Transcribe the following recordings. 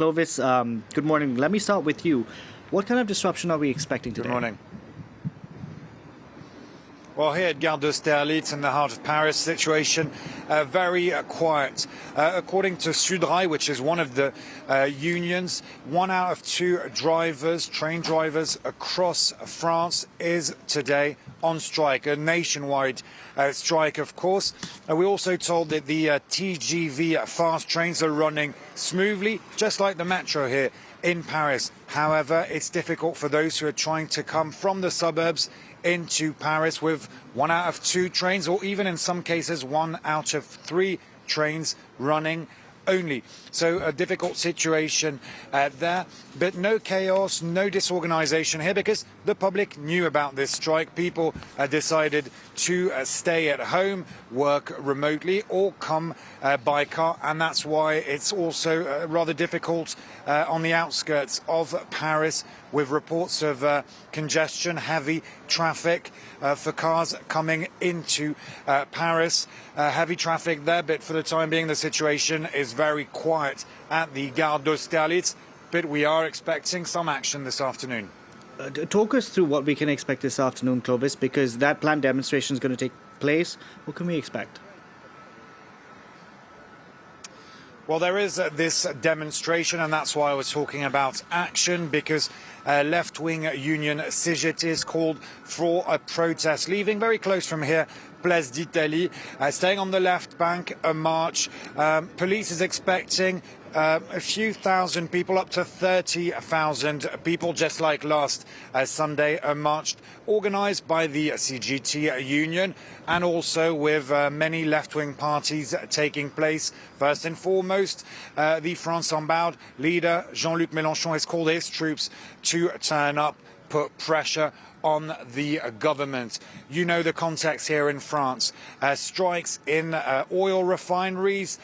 Clovis, good morning. Let me start with you. What kind of disruption are we expecting today? Good morning. Well, here at Gare d'Austerlitz in the heart of Paris, situation very quiet. According to Sudrail, which is one of the unions, 1 out of 2 train drivers across France is today on strike, a nationwide strike, of course. We also told that the TGV fast trains are running smoothly, just like the metro here in Paris. However, it's difficult for those who are trying to come from the suburbs into Paris with 1 out of 2 trains, or even in some cases 1 out of 3 trains running only. So a difficult situation there, but no chaos, no disorganization here because the public knew about this strike. People decided to stay at home, work remotely, or come by car, and that's why it's also rather difficult on the outskirts of Paris, with reports of congestion, heavy traffic for cars coming into Paris. Heavy traffic there, but for the time being the situation is very quiet at the Gare d'Austerlitz, but we are expecting some action this afternoon. Talk us through what we can expect this afternoon, Clovis, because that planned demonstration is going to take place. What can we expect? Well, there is this demonstration, and that's why I was talking about action, because left-wing union CGT is called for a protest, leaving very close from here, Place d'Italie, staying on the left bank, a march. Police is expecting a few thousand people, up to 30,000 people, just like last Sunday, a march organized by the CGT union, and also with many left-wing parties taking place. First and foremost, the France Unbowed leader, Jean-Luc Mélenchon, has called his troops to turn up, put pressure on the government. You know the context here in France. Strikes in oil refineries,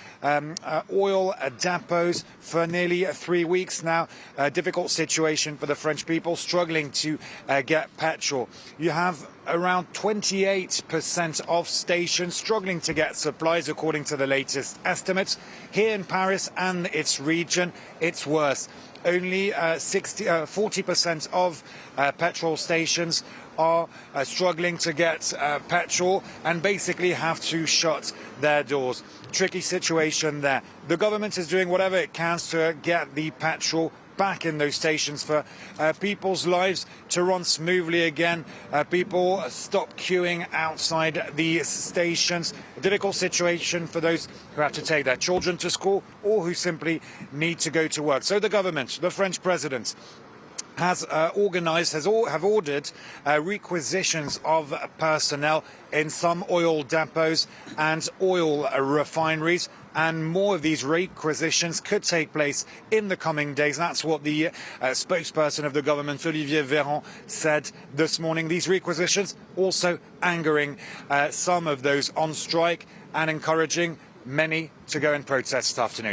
oil depots for nearly 3 weeks now. A difficult situation for the French people, struggling to get petrol. You have around 28% of stations struggling to get supplies, according to the latest estimates. Here in Paris and its region, it's worse. Only 40% of petrol stations are struggling to get petrol and basically have to shut their doors. Tricky situation there. The government is doing whatever it can to get the petrol back in those stations for people's lives to run smoothly again. People stop queuing outside the stations. A difficult situation for those who have to take their children to school or who simply need to go to work. So the government, the French president, have ordered requisitions of personnel in some oil depots and oil refineries, and more of these requisitions could take place in the coming days. That's what the spokesperson of the government, Olivier Véran, said this morning. These requisitions also angering some of those on strike and encouraging many to go and protest this afternoon.